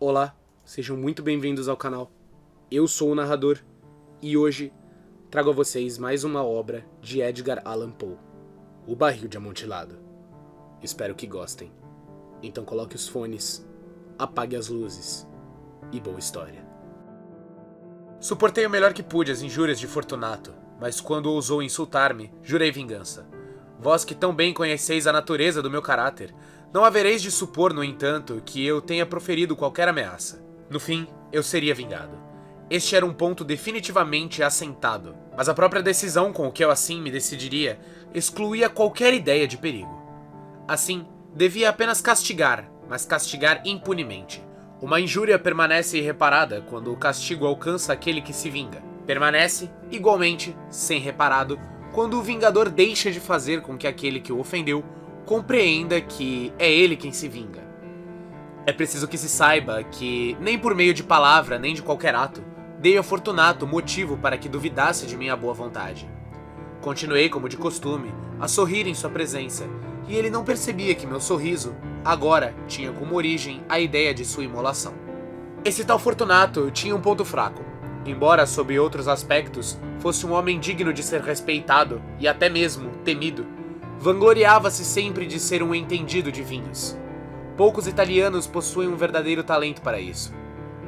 Olá, sejam muito bem-vindos ao canal. Eu sou o narrador e hoje trago a vocês mais uma obra de Edgar Allan Poe, O Barril de Amontilado. Espero que gostem. Então coloque os fones, apague as luzes e boa história. Suportei o melhor que pude as injúrias de Fortunato, mas quando ousou insultar-me, jurei vingança. Vós que tão bem conheceis a natureza do meu caráter, não havereis de supor, no entanto, que eu tenha proferido qualquer ameaça. No fim, eu seria vingado. Este era um ponto definitivamente assentado, mas a própria decisão com que eu assim me decidiria excluía qualquer ideia de perigo. Assim, devia apenas castigar, mas castigar impunemente. Uma injúria permanece irreparada quando o castigo alcança aquele que se vinga. Permanece, igualmente, sem reparado, quando o vingador deixa de fazer com que aquele que o ofendeu compreenda que é ele quem se vinga. É preciso que se saiba que, nem por meio de palavra nem de qualquer ato, dei a Fortunato motivo para que duvidasse de minha boa vontade. Continuei, como de costume, a sorrir em sua presença, e ele não percebia que meu sorriso, agora, tinha como origem a ideia de sua imolação. Esse tal Fortunato tinha um ponto fraco. Embora, sob outros aspectos, fosse um homem digno de ser respeitado e até mesmo temido, vangloriava-se sempre de ser um entendido de vinhos. Poucos italianos possuem um verdadeiro talento para isso.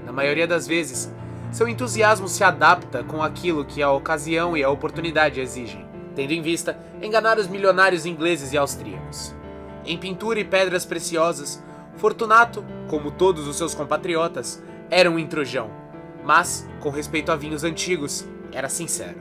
Na maioria das vezes, seu entusiasmo se adapta com aquilo que a ocasião e a oportunidade exigem, tendo em vista enganar os milionários ingleses e austríacos. Em pintura e pedras preciosas, Fortunato, como todos os seus compatriotas, era um intrujão, mas, com respeito a vinhos antigos, era sincero.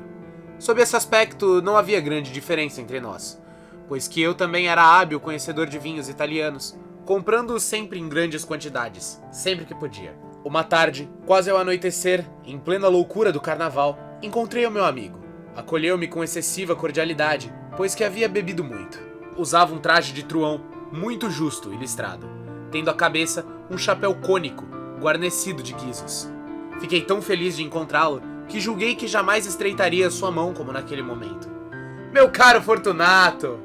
Sob esse aspecto, não havia grande diferença entre nós, pois que eu também era hábil conhecedor de vinhos italianos, comprando-os sempre em grandes quantidades, sempre que podia. Uma tarde, quase ao anoitecer, em plena loucura do carnaval, encontrei o meu amigo. Acolheu-me com excessiva cordialidade, pois que havia bebido muito. Usava um traje de truão, muito justo e listrado, tendo à cabeça um chapéu cônico, guarnecido de guizos. Fiquei tão feliz de encontrá-lo, que julguei que jamais estreitaria sua mão como naquele momento. "Meu caro Fortunato",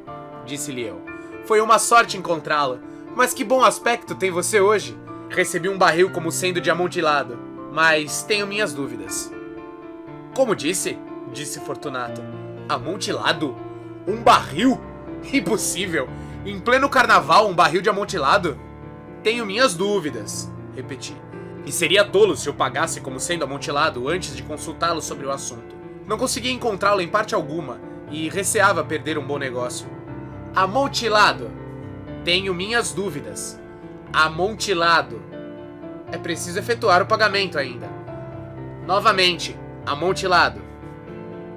disse-lhe eu, "foi uma sorte encontrá-lo, mas que bom aspecto tem você hoje. Recebi um barril como sendo de amontilado, mas tenho minhas dúvidas." "Como disse?" disse Fortunato. "Amontilado? Um barril? Impossível! Em pleno carnaval, um barril de amontilado?" "Tenho minhas dúvidas", repeti. E seria tolo se eu pagasse como sendo amontilado antes de consultá-lo sobre o assunto. Não conseguia encontrá-lo em parte alguma e receava perder um bom negócio. "Amontilado? Tenho minhas dúvidas. Amontilado. É preciso efetuar o pagamento ainda. Novamente, amontilado.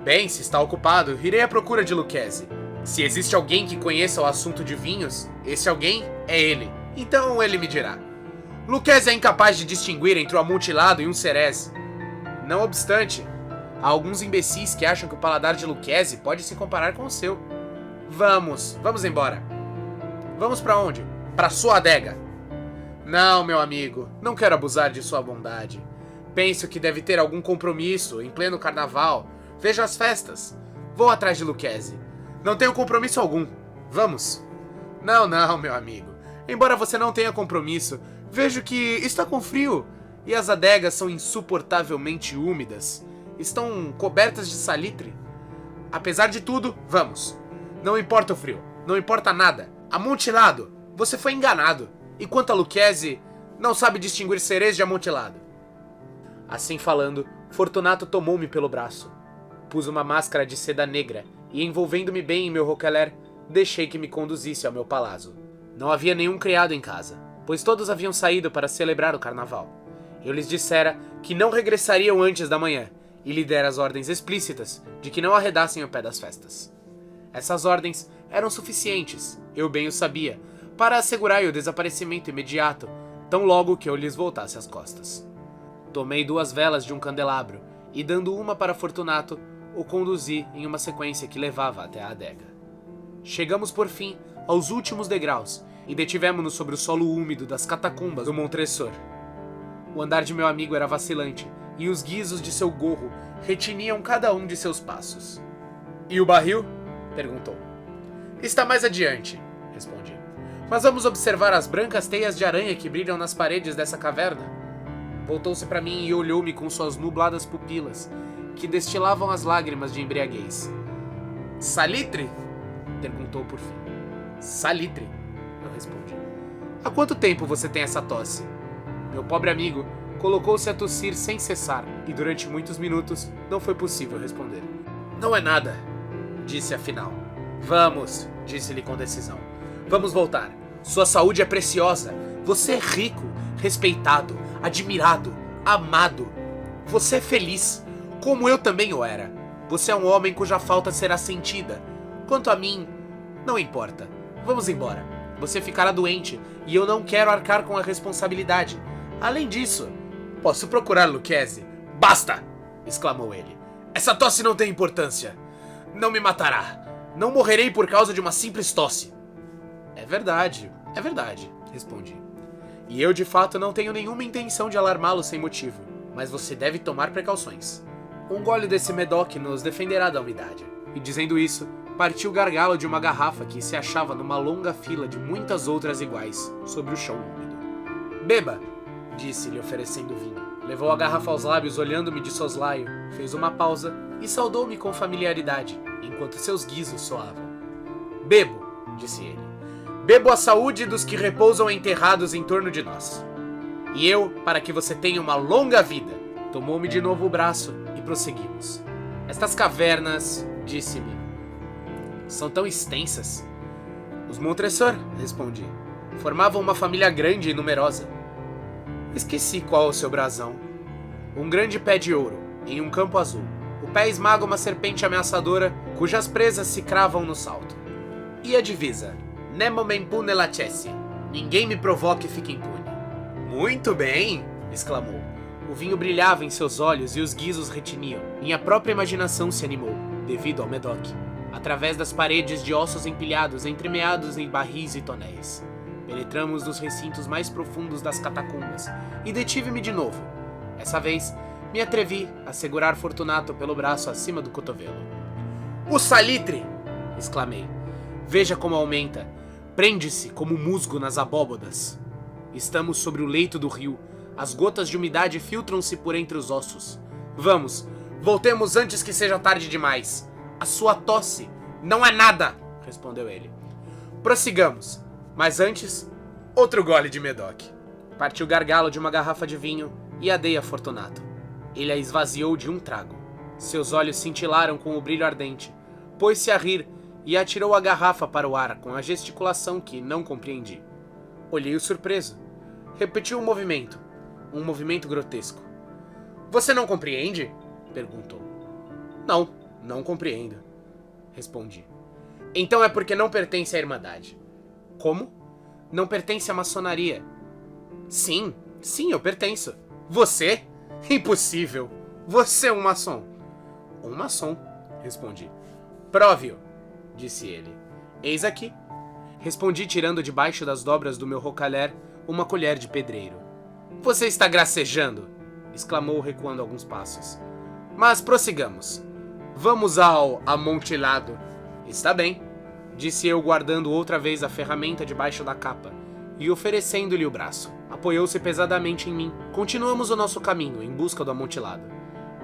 Bem, se está ocupado, irei à procura de Lucchesi. Se existe alguém que conheça o assunto de vinhos, esse alguém é ele. Então ele me dirá. Lucchesi é incapaz de distinguir entre o amontilado e um cereze. Não obstante, há alguns imbecis que acham que o paladar de Lucchesi pode se comparar com o seu. Vamos embora." "Vamos para onde?" "Para sua adega." "Não, meu amigo, não quero abusar de sua bondade. Penso que deve ter algum compromisso em pleno carnaval. Veja as festas. Vou atrás de Lucchesi. Não tenho compromisso algum. Vamos." Não, meu amigo. Embora você não tenha compromisso, vejo que está com frio e as adegas são insuportavelmente úmidas. Estão cobertas de salitre. Apesar de tudo, vamos. Não importa o frio, não importa nada. Amontilado, você foi enganado. E quanto a Lucchesi, não sabe distinguir cereze de amontilado." Assim falando, Fortunato tomou-me pelo braço. Pus uma máscara de seda negra e, envolvendo-me bem em meu roquelaire, deixei que me conduzisse ao meu palazzo. Não havia nenhum criado em casa, pois todos haviam saído para celebrar o carnaval. Eu lhes dissera que não regressariam antes da manhã e lhe dera as ordens explícitas de que não arredassem o pé das festas. Essas ordens eram suficientes, eu bem o sabia, para assegurar o desaparecimento imediato, tão logo que eu lhes voltasse as costas. Tomei 2 velas de um candelabro e, dando uma para Fortunato, o conduzi em uma sequência que levava até a adega. Chegamos, por fim, aos últimos degraus e detivemo-nos sobre o solo úmido das catacumbas do Montresor. O andar de meu amigo era vacilante e os guizos de seu gorro retiniam cada um de seus passos. "E o barril?" perguntou. "Está mais adiante", respondi. Mas vamos observar as brancas teias de aranha que brilham nas paredes dessa caverna. Voltou-se para mim e olhou-me com suas nubladas pupilas, que destilavam as lágrimas de embriaguez. Salitre? Perguntou por fim. Salitre, eu respondi. Há quanto tempo você tem essa tosse? Meu pobre amigo colocou-se a tossir sem cessar, e durante muitos minutos não foi possível responder. Não é nada, disse afinal. Vamos, disse-lhe com decisão. Vamos voltar. Sua saúde é preciosa. Você é rico, respeitado, admirado, amado. Você é feliz, como eu também o era. Você é um homem cuja falta será sentida. Quanto a mim, não importa. Vamos embora. Você ficará doente e eu não quero arcar com a responsabilidade. Além disso, posso procurar Lucchese. Basta! Exclamou ele. Essa tosse não tem importância. Não me matará. Não morrerei por causa de uma simples tosse. É verdade, respondi. E eu de fato não tenho nenhuma intenção de alarmá-lo sem motivo. Mas você deve tomar precauções. Um gole desse Medoc nos defenderá da umidade. E dizendo isso, partiu o gargalo de uma garrafa que se achava numa longa fila de muitas outras iguais, sobre o chão úmido. Beba, disse-lhe oferecendo vinho. Levou a garrafa aos lábios olhando-me de soslaio, fez uma pausa e saudou-me com familiaridade, enquanto seus guizos soavam. Bebo, disse ele. Bebo a saúde dos que repousam enterrados em torno de nós. E eu, para que você tenha uma longa vida. Tomou-me de novo o braço e prosseguimos. Estas cavernas, disse-me, são tão extensas. Os Montresor, respondi, formavam uma família grande e numerosa. Esqueci qual é o seu brasão. Um grande pé de ouro, em um campo azul. O pé esmaga uma serpente ameaçadora, cujas presas se cravam no salto. E a divisa? Nemo me impune lacesse. Ninguém me provoque e fique impune. Muito bem, exclamou. O vinho brilhava em seus olhos e os guizos retiniam. Minha própria imaginação se animou, devido ao Medoc, através das paredes de ossos empilhados, entremeados em barris e tonéis. Penetramos nos recintos mais profundos das catacumbas e detive-me de novo. Essa vez, me atrevi a segurar Fortunato pelo braço acima do cotovelo. O salitre! Exclamei. Veja como aumenta. Prende-se como musgo nas abóbodas. Estamos sobre o leito do rio. As gotas de umidade filtram-se por entre os ossos. Vamos, voltemos antes que seja tarde demais. A sua tosse não é nada, respondeu ele. Prossigamos, mas antes, outro gole de Medoc. Partiu o gargalo de uma garrafa de vinho e a dei a Fortunato. Ele a esvaziou de um trago. Seus olhos cintilaram com o brilho ardente. Pôs-se a rir e atirou a garrafa para o ar com a gesticulação que não compreendi. Olhei-o surpreso. Repetiu um movimento grotesco. Você não compreende? Perguntou. Não, não compreendo, respondi. Então é porque não pertence à Irmandade. Como? Não pertence à maçonaria. Sim, eu pertenço. Você? Impossível. Você é um maçom. Um maçom, respondi. Prove-o, disse ele. Eis aqui. Respondi tirando debaixo das dobras do meu rocalhar uma colher de pedreiro. Você está gracejando, exclamou recuando alguns passos. Mas prossigamos. Vamos ao amontilado. Está bem, disse eu guardando outra vez a ferramenta debaixo da capa e oferecendo-lhe o braço. Apoiou-se pesadamente em mim. Continuamos o nosso caminho em busca do amontilado.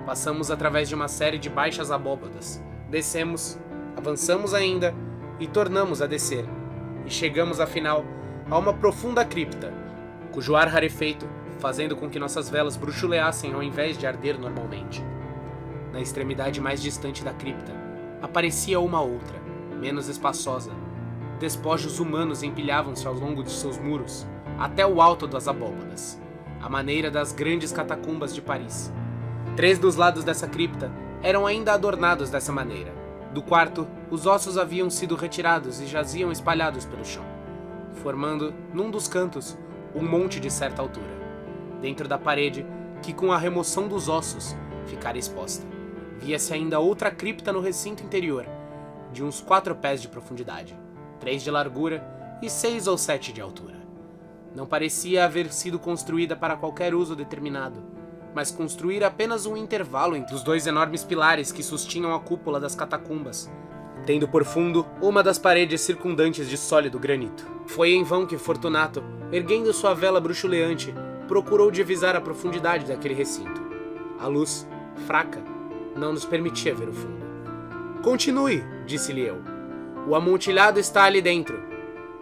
Passamos através de uma série de baixas abóbadas. Descemos, avançamos ainda e tornamos a descer. E chegamos, afinal, a uma profunda cripta, cujo ar rarefeito, fazendo com que nossas velas bruxuleassem ao invés de arder normalmente. Na extremidade mais distante da cripta, aparecia uma outra, menos espaçosa. Despojos humanos empilhavam-se ao longo de seus muros, até o alto das abóbadas, à maneira das grandes catacumbas de Paris. 3 dos lados dessa cripta eram ainda adornados dessa maneira. Do quarto, os ossos haviam sido retirados e jaziam espalhados pelo chão, formando, num dos cantos, um monte de certa altura, dentro da parede que, com a remoção dos ossos, ficara exposta. Via-se ainda outra cripta no recinto interior, de uns 4 pés de profundidade, 3 de largura e 6 ou 7 de altura. Não parecia haver sido construída para qualquer uso determinado, mas construir apenas um intervalo entre os 2 enormes pilares que sustinham a cúpula das catacumbas. tendo por fundo uma das paredes circundantes de sólido granito. Foi em vão que Fortunato, erguendo sua vela bruxuleante, procurou divisar a profundidade daquele recinto. A luz, fraca, não nos permitia ver o fundo. "Continue", disse-lhe eu. "O amontilhado está ali dentro.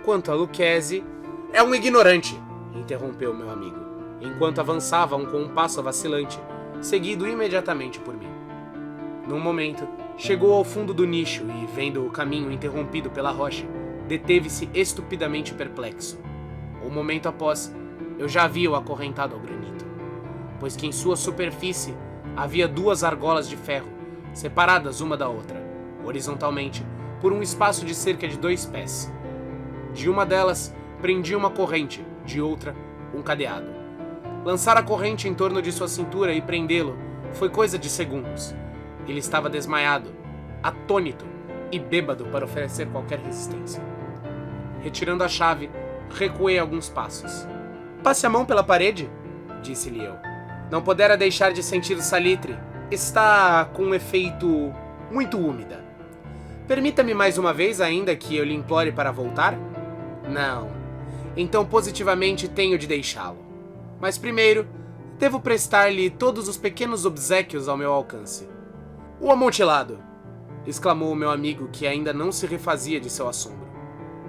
Quanto a Lucchesi..." "É um ignorante", interrompeu meu amigo, enquanto avançavam com um passo vacilante, seguido imediatamente por mim. Num momento, chegou ao fundo do nicho e, vendo o caminho interrompido pela rocha, deteve-se estupidamente perplexo. Um momento após, eu já havia o acorrentado ao granito, pois que em sua superfície havia 2 argolas de ferro, separadas uma da outra, horizontalmente, por um espaço de cerca de 2 pés. De uma delas, prendia uma corrente, de outra, um cadeado. Lançar a corrente em torno de sua cintura e prendê-lo foi coisa de segundos. Ele estava desmaiado, atônito e bêbado para oferecer qualquer resistência. Retirando a chave, recuei alguns passos. "Passe a mão pela parede", disse-lhe eu. "Não pudera deixar de sentir o salitre. Está com um efeito muito úmida. Permita-me mais uma vez ainda que eu lhe implore para voltar?" "Não. Então positivamente tenho de deixá-lo. Mas primeiro, devo prestar-lhe todos os pequenos obséquios ao meu alcance." "O amontilado!" exclamou o meu amigo, que ainda não se refazia de seu assombro.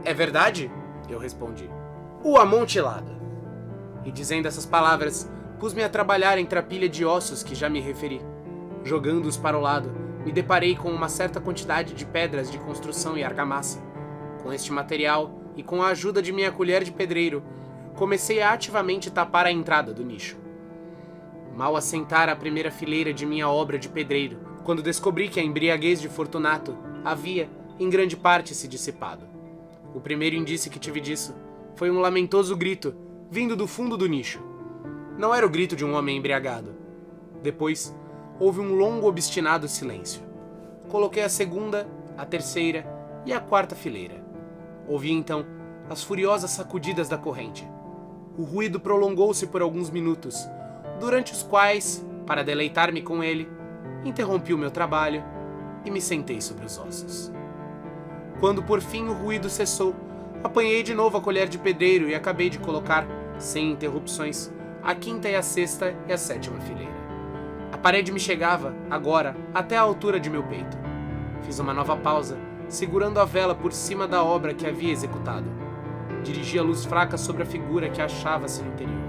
"É verdade?" eu respondi. "O amontilado." E dizendo essas palavras, pus-me a trabalhar entre a pilha de ossos que já me referi. Jogando-os para o lado, me deparei com uma certa quantidade de pedras de construção e argamassa. Com este material, e com a ajuda de minha colher de pedreiro, comecei a ativamente tapar a entrada do nicho. Mal assentara a primeira fileira de minha obra de pedreiro, quando descobri que a embriaguez de Fortunato havia, em grande parte, se dissipado. O primeiro indício que tive disso foi um lamentoso grito, vindo do fundo do nicho. Não era o grito de um homem embriagado. Depois, houve um longo obstinado silêncio. Coloquei a segunda, a terceira e a quarta fileira. Ouvi então as furiosas sacudidas da corrente. O ruído prolongou-se por alguns minutos, durante os quais, para deleitar-me com ele, interrompi o meu trabalho e me sentei sobre os ossos. Quando por fim o ruído cessou, apanhei de novo a colher de pedreiro e acabei de colocar, sem interrupções, a quinta e a sexta e a sétima fileira. A parede me chegava, agora, até a altura de meu peito. Fiz uma nova pausa, segurando a vela por cima da obra que havia executado. Dirigi a luz fraca sobre a figura que achava-se no interior.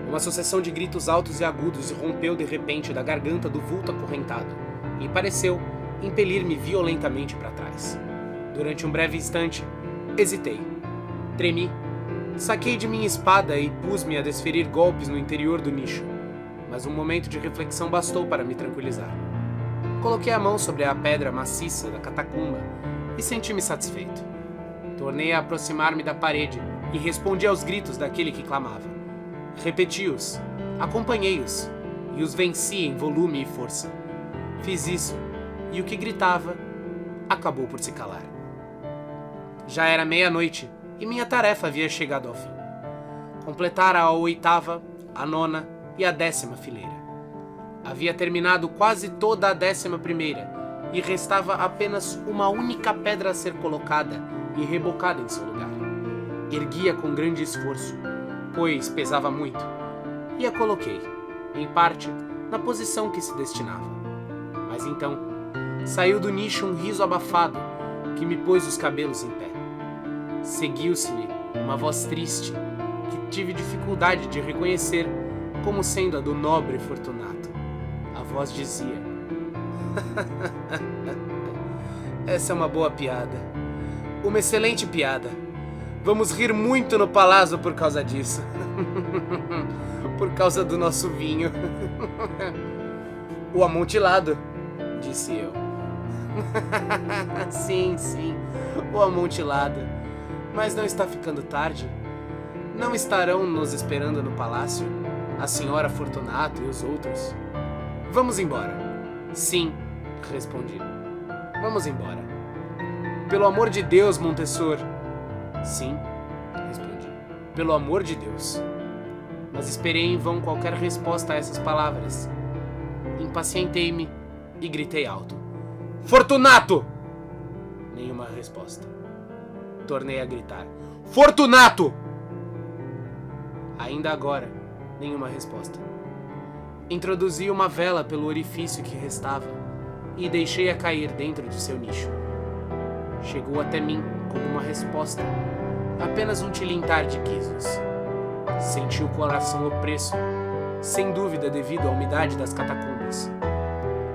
Uma sucessão de gritos altos e agudos irrompeu de repente da garganta do vulto acorrentado e pareceu impelir-me violentamente para trás. Durante um breve instante, hesitei. Tremi. Saquei de minha espada e pus-me a desferir golpes no interior do nicho, mas um momento de reflexão bastou para me tranquilizar. Coloquei a mão sobre a pedra maciça da catacumba e senti-me satisfeito. Tornei a aproximar-me da parede e respondi aos gritos daquele que clamava. Repeti-os, acompanhei-os e os venci em volume e força. Fiz isso e o que gritava acabou por se calar. Já era meia-noite e minha tarefa havia chegado ao fim. Completara a 8ª, a 9ª e a 10ª fileira. Havia terminado quase toda a 11ª e restava apenas uma única pedra a ser colocada e rebocada em seu lugar. Ergui-a com grande esforço, pois pesava muito, e a coloquei, em parte, na posição que se destinava. Mas então, saiu do nicho um riso abafado que me pôs os cabelos em pé. Seguiu-se-lhe uma voz triste que tive dificuldade de reconhecer como sendo a do nobre Fortunato. A voz dizia: "Essa é uma boa piada. Uma excelente piada. Vamos rir muito no palácio por causa disso. Por causa do nosso vinho." "O amontilado", disse eu. Sim, o amontilado. Mas não está ficando tarde? Não estarão nos esperando no palácio? A senhora Fortunato e os outros? Vamos embora." "Sim", respondi. "Vamos embora." "Pelo amor de Deus, Montessor." "Sim", respondi. "Pelo amor de Deus." Mas esperei em vão qualquer resposta a essas palavras. Impacientei-me e gritei alto: "Fortunato!" Nenhuma resposta. Tornei a gritar: Fortunato! Ainda agora, nenhuma resposta. Introduzi uma vela pelo orifício que restava e deixei-a cair dentro de seu nicho. Chegou até mim como uma resposta, apenas um tilintar de quisos. Senti o coração opresso, sem dúvida devido à umidade das catacumbas.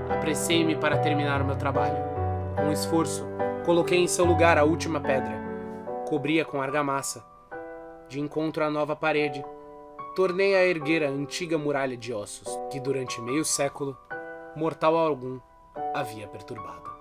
Apressei-me para terminar o meu trabalho. Com esforço, coloquei em seu lugar a última pedra. Cobri-a com argamassa. De encontro à nova parede, tornei a erguer a antiga muralha de ossos que durante meio século, mortal algum havia perturbado.